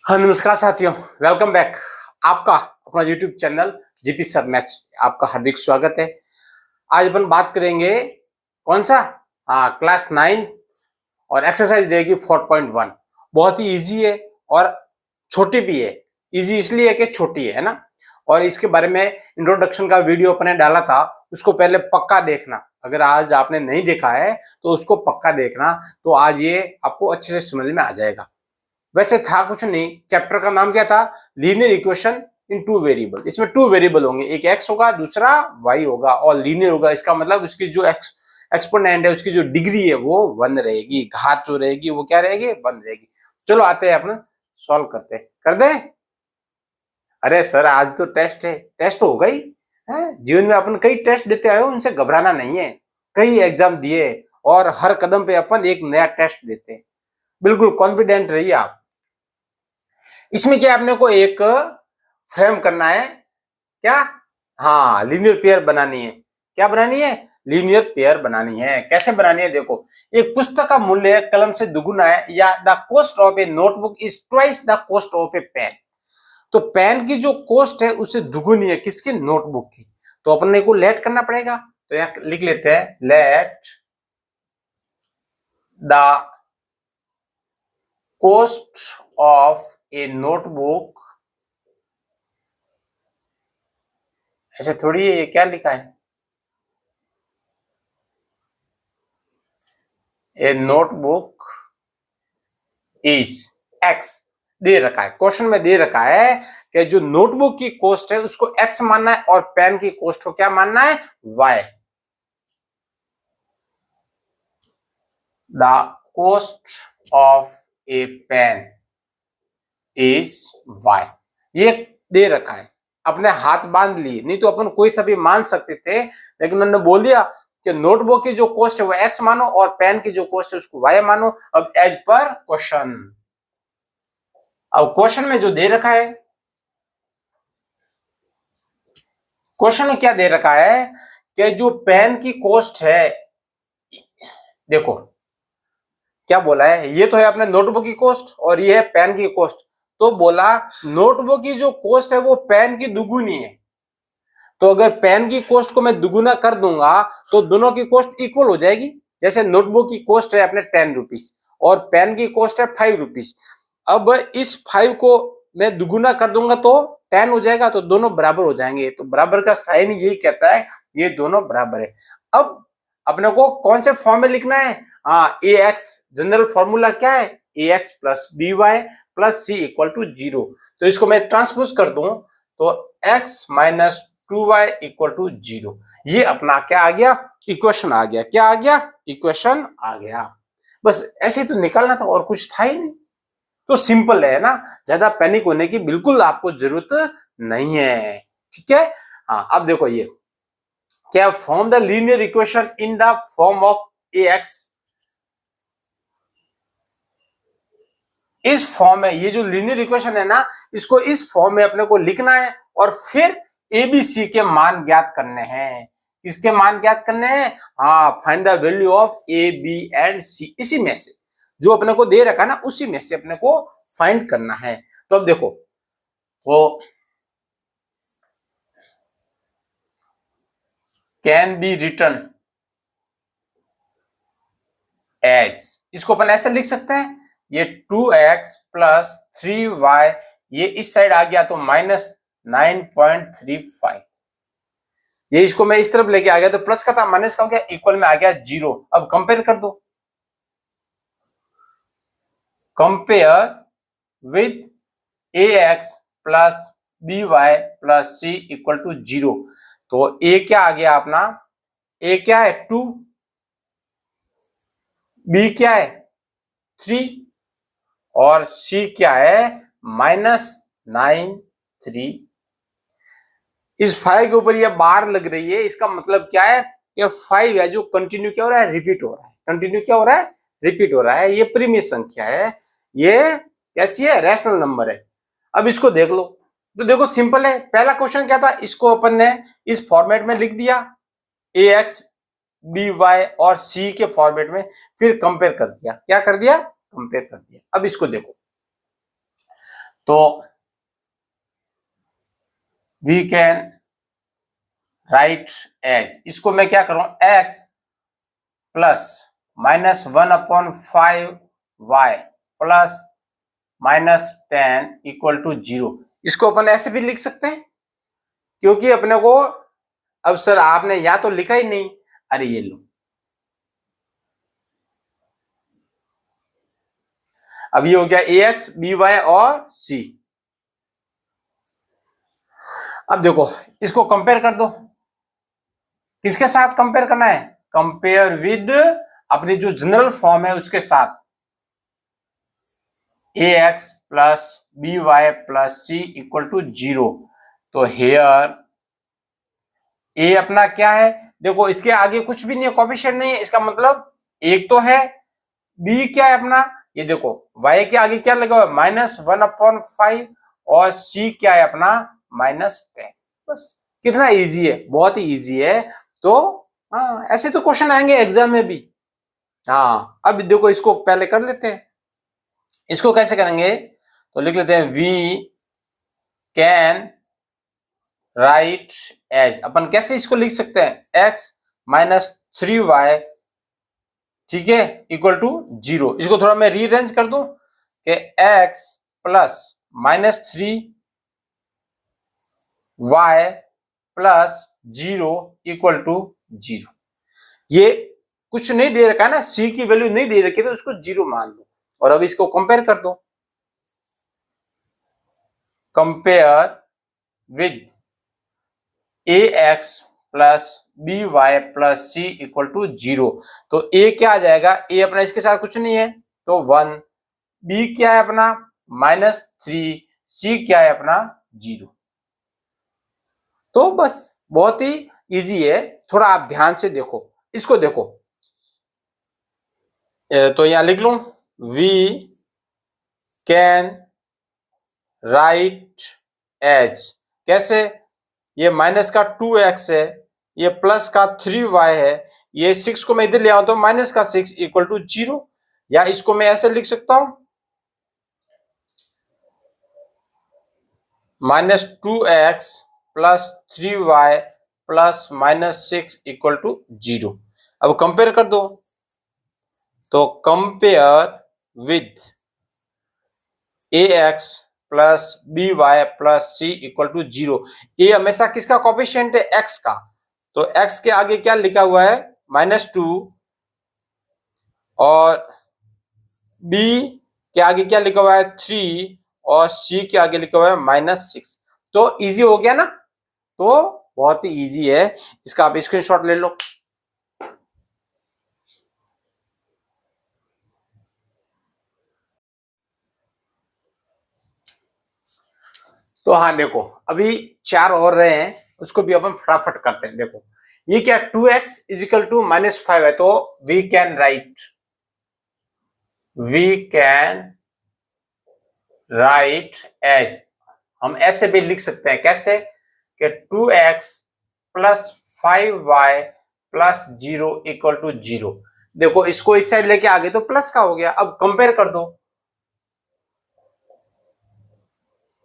हाँ, नमस्कार साथियों, वेलकम बैक। आपका अपना YouTube channel GP sir maths आपका हार्दिक स्वागत है। आज अपन बात करेंगे कौन सा क्लास 9 और एक्सरसाइज रहेगी 4.1। बहुत ही इजी है और छोटी भी है। इजी इसलिए है कि छोटी है ना। और इसके बारे में इंट्रोडक्शन का वीडियो अपने डाला था, उसको पहले पक्का देखना। अगर आज आपने नहीं देखा है तो उसको पक्का देखना, तो आज ये आपको अच्छे से समझ में आ जाएगा। वैसे था कुछ नहीं, चैप्टर का नाम क्या था? Linear equation in two variable. इसमें टू वेरिएबल होंगे, एक एक्स होगा दूसरा वाई होगा, और लीनियर होगा। इसका मतलब उसकी जो एक्सपोनेंट है, उसकी जो डिग्री है वो 1 रहेगी, घात जो रहेगी वो क्या रहेगी? 1 रहेगी। चलो आते हैं अपन सॉल्व करते हैं। कर दे? अरे सर आज तो टेस्ट है। टेस्ट तो होगा ही है। जीवन में अपन कई टेस्ट देते आए हो, उनसे घबराना नहीं है। कई एग्जाम दिए और हर कदम पे अपन एक नया टेस्ट देते हैं। बिल्कुल कॉन्फिडेंट रहिए आप। इसमें क्या आपने को एक फ्रेम करना है क्या? हाँ, लीनियर पेयर बनानी है। क्या बनानी है? लीनियर पेयर बनानी है। कैसे बनानी है देखो। एक पुस्तक का मूल्य कलम से दुगुना है, या the cost of a notebook is twice the cost of a pen. तो पेन की जो कॉस्ट है उससे दुगुनी है किसकी? नोटबुक की। तो अपने को लेट करना पड़ेगा। तो यहां लिख लेते हैं, let the cost of a notebook. ऐसे थोड़ी है, ये क्या लिखा है? ए नोटबुक इज एक्स दे रखा है। क्वेश्चन में दे रखा है कि जो नोटबुक की कॉस्ट है उसको एक्स मानना है और पेन की कॉस्ट को क्या मानना है? Y. The cost of a pen is Y. ये दे रखा है। अपने हाथ बांध लिए, नहीं तो अपन कोई सा भी मान सकते थे, लेकिन उन्होंने बोल दिया कि नोटबुक की जो कॉस्ट है वो एक्स मानो और पेन की जो कॉस्ट है उसको वाई मानो। अब एज पर क्वेश्चन, अब क्वेश्चन में जो दे रखा है, क्वेश्चन में क्या दे रखा है कि जो पेन की कॉस्ट है, देखो क्या बोला है, ये तो है अपने नोटबुक की कॉस्ट और ये है पेन की कॉस्ट। तो बोला नोटबुक की जो कॉस्ट है वो पेन की दुगुनी है। तो अगर पेन की कॉस्ट को मैं दुगुना कर दूंगा तो दोनों की कॉस्ट इक्वल हो जाएगी। जैसे नोटबुक की कॉस्ट है अपने 10 रुपीज और पेन की कॉस्ट है 5 रुपीज। अब इस 5 को मैं दुगुना कर दूंगा तो 10 हो जाएगा, तो दोनों बराबर हो जाएंगे। तो बराबर का साइन यही कहता है ये दोनों बराबर है। अब अपने को कौन से फॉर्म में लिखना है? ए एक्स, जनरल फॉर्मूला क्या है? A X plus B Y plus C equal to 0। तो इसको मैं ट्रांसपोज कर दूं तो x minus 2y equal to 0। ये अपना क्या आ गया? इक्वेशन आ गया। क्या आ गया? इक्वेशन आ गया। बस ऐसे तो निकालना था और कुछ था ही नहीं। तो सिंपल है ना, ज्यादा पैनिक होने की बिल्कुल आपको जरूरत नहीं है। ठीक है। हाँ, अब देखो ये क्या, form the linear equation in the form of A x. इस फॉर्म में ये जो लीनियर इक्वेशन है ना, इसको इस फॉर्म में अपने को लिखना है और फिर एबीसी के मान ज्ञात करने हैं। इसके मान ज्ञात करने हैं। हाँ, find the value of A B and C. इसी में से जो अपने को दे रखा ना, उसी में से अपने को फाइंड करना है। तो अब देखो, वो कैन बी रिटर्न एज, इसको अपन ऐसे लिख सकते हैं, ये 2x प्लस 3y, ये इस साइड आ गया तो माइनस 9.35। ये इसको मैं इस तरफ लेके आ गया तो प्लस का था माइनस का हो गया, इक्वल में आ गया 0। अब कंपेयर कर दो, compare with A X plus B Y plus C equal to 0। तो ए क्या आ गया अपना? ए क्या है? 2, बी क्या है? 3, और सी क्या है? -9.3। इस 5 के ऊपर ये बार लग रही है, इसका मतलब क्या है? ये 5 है जो कंटिन्यू क्या हो रहा है? रिपीट हो रहा है। कंटिन्यू क्या हो रहा है? रिपीट हो रहा है। ये प्रीमिय संख्या है। ये कैसी है? रैशनल नंबर है। अब इसको देख लो। तो देखो सिंपल है। पहला क्वेश्चन क्या था? इसको अपन ने इस फॉर्मेट में लिख दिया, ए एक्स बी वाई और सी के फॉर्मेट में, फिर कंपेयर कर दिया। क्या कर दिया? कंपेयर कर दिया। अब इसको देखो, तो वी कैन राइट एज, इसको मैं क्या करूं, x plus -1/5y plus -10 equal to 0। इसको अपन ऐसे भी लिख सकते हैं, क्योंकि अपने को अब सर आपने या तो लिखा ही नहीं, अरे ये लो, अब ये हो गया ax by और c। अब देखो इसको कंपेयर कर दो, किसके साथ कंपेयर करना है, कंपेयर विद अपनी जो जनरल फॉर्म है उसके साथ, ax plus by plus c equal to 0। तो हेयर a अपना क्या है, देखो इसके आगे कुछ भी नहीं है, कोफिशिएंट नहीं है, इसका मतलब एक तो है, b क्या है अपना, ये देखो y के आगे क्या लगा हुआ है -1/5 और c क्या है अपना -10। बस कितना इजी है, बहुत ही इजी है। तो हाँ ऐसे तो क्वेश्चन आएंगे एग्जाम में भी। हाँ अब देखो इसको पहले कर लेते हैं, इसको कैसे करेंगे, तो लिख लेते हैं वी कैन राइट एज, अपन कैसे इसको लिख सकते हैं, x -3y, ठीक है, इक्वल टू 0। इसको थोड़ा मैं रीअरेंज कर दूं कि x plus -3y plus 0 equal to 0। ये कुछ नहीं दे रखा है ना, c की वैल्यू नहीं दे रखी, तो उसको 0 मान लो। और अब इसको कंपेयर कर दो, compare with ax plus by plus c equal to 0। तो a क्या आ जाएगा, a अपना इसके साथ कुछ नहीं है तो 1, b क्या है अपना -3, c क्या है अपना 0। तो बस बहुत ही इजी है, थोड़ा आप ध्यान से देखो, इसको देखो। तो यहां लिख लूं वी कैन राइट एज, कैसे, ये माइनस का 2x है, ये प्लस का 3y है, ये 6 को मैं इधर ले आऊं तो माइनस का 6 इक्वल टू 0। या इसको मैं ऐसे लिख सकता हूं -2x plus 3y plus -6 equal to 0। अब कंपेयर कर दो, तो compare with ax plus by plus c equal to 0। A हमेशा किसका कोफिशिएंट है, x का, तो x के आगे क्या लिखा हुआ है -2 और b के आगे क्या लिखा हुआ है 3 और c के आगे लिखा हुआ है -6। तो इजी हो गया ना, तो बहुत ही इजी है, इसका आप स्क्रीनशॉट ले लो। तो हाँ देखो अभी 4 और रहे हैं, उसको भी अपन फटाफट करते हैं। देखो ये क्या 2x इजिकल टू -5 है, तो वी कैन राइट एज, हम ऐसे भी लिख सकते हैं, कैसे कि 2x plus 5y plus 0 equal to 0। देखो इसको इस साइड लेके आगे तो प्लस का हो गया। अब कंपेयर कर दो,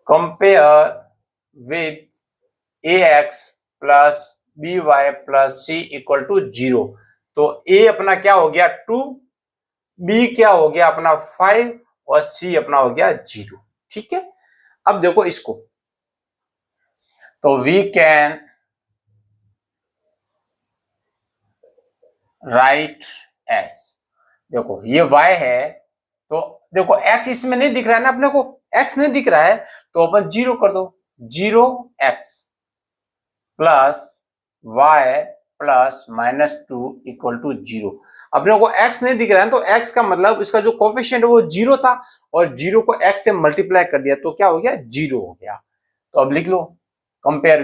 compare with ax plus by plus c equal to 0। तो a अपना क्या हो गया 2, b क्या हो गया अपना 5 और c अपना हो गया 0। ठीक है, अब देखो इसको, तो वी कैन राइट एस, देखो ये y है, तो देखो x इसमें नहीं दिख रहा है ना अपने को, x नहीं दिख रहा है, तो अपन 0 कर दो, 0x plus y plus -2 equal to 0। अपने को x नहीं दिख रहा है, तो x का मतलब इसका जो कोफिशिएंट है वो 0 था, और 0 को x से मल्टीप्लाई कर दिया तो क्या हो गया 0 हो गया। तो अब लिख लो कंपेयर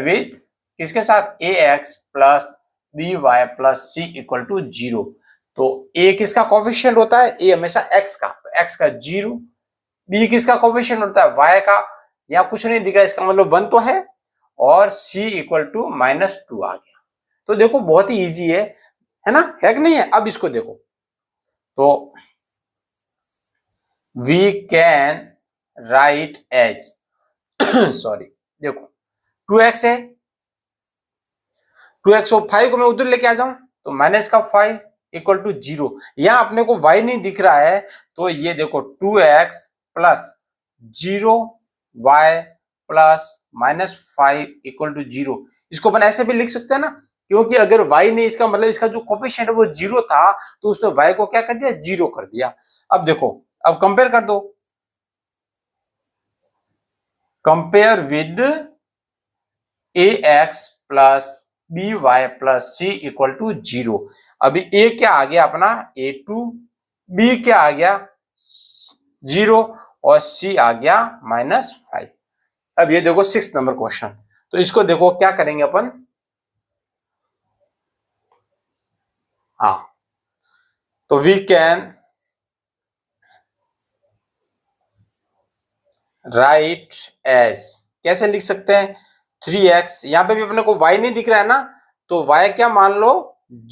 विद किसके साथ, ax plus by plus c equal to 0। तो a किसका कोफिशिएंट होता है, a हमेशा x का, तो x का 0, b किसका कोफिशिएंट होता है y का, यहाँ कुछ नहीं दिखा, इसका मतलब 1 तो है, और c इक्वल टू -2 आ गया। तो देखो बहुत ही इजी है ना, है कि नहीं है। अब इसको देखो, तो we can write as sorry, देखो 2x है, 2x और 5 को मैं उधर लेके आ जाऊं तो माइनस का 5 इक्वल टू 0। यहां अपने को y नहीं दिख रहा है, तो ये देखो 2x plus 0y plus minus 5 equal to 0। इसको अपन ऐसे भी लिख सकते हैं ना, क्योंकि अगर y नहीं, इसका मतलब इसका जो कोफिशिएंट है वो 0 था, तो उसने y को क्या कर दिया, 0 कर दिया। अब देखो, अब कंपेयर कर दो, compare with ax plus by plus c equal to 0। अभी a क्या आ गया अपना a2, b क्या आ गया 0 और c आ गया -5। अब ये देखो 6 नंबर क्वेश्चन, तो इसको देखो क्या करेंगे अपन, हाँ, तो वी कैन राइट एज, कैसे लिख सकते हैं, 3x, यहां पे भी अपने को y नहीं दिख रहा है ना, तो y क्या मान लो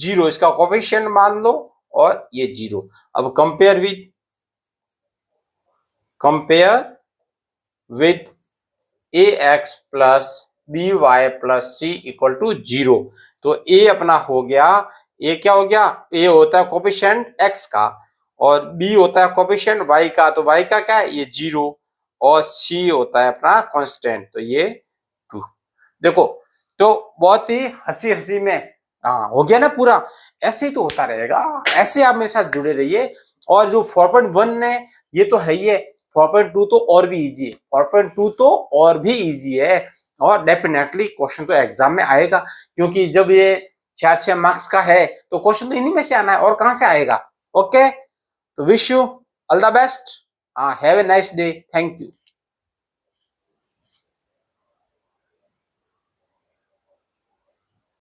0, इसका कोफिशिएंट मान लो और ये 0। अब compare with ax plus by plus c equal to 0। तो a अपना हो गया, a क्या हो गया, a होता है कोफिशिएंट x का और b होता है कोफिशिएंट y का, तो y का क्या है ये 0 और c होता है अपना कांस्टेंट, तो ये 2। देखो, तो बहुत ही हंसी हंसी में हाँ हो गया ना पूरा। ऐसे ही तो होता रहेगा, ऐसे आप मेरे साथ जुड़े रहिए। और जो 4.1 है ये तो है ही है, 4.2 तो और भी इजी है, 4.2 तो और भी इजी है, और डेफिनेटली क्वेश्चन तो एग्जाम में आएगा, क्योंकि जब ये 4-6 मार्क्स का है तो क्वेश्चन तो इन्हीं में से आना है, और कहां से आएगा। ओके, तो wish you all the best, have a nice day, thank you.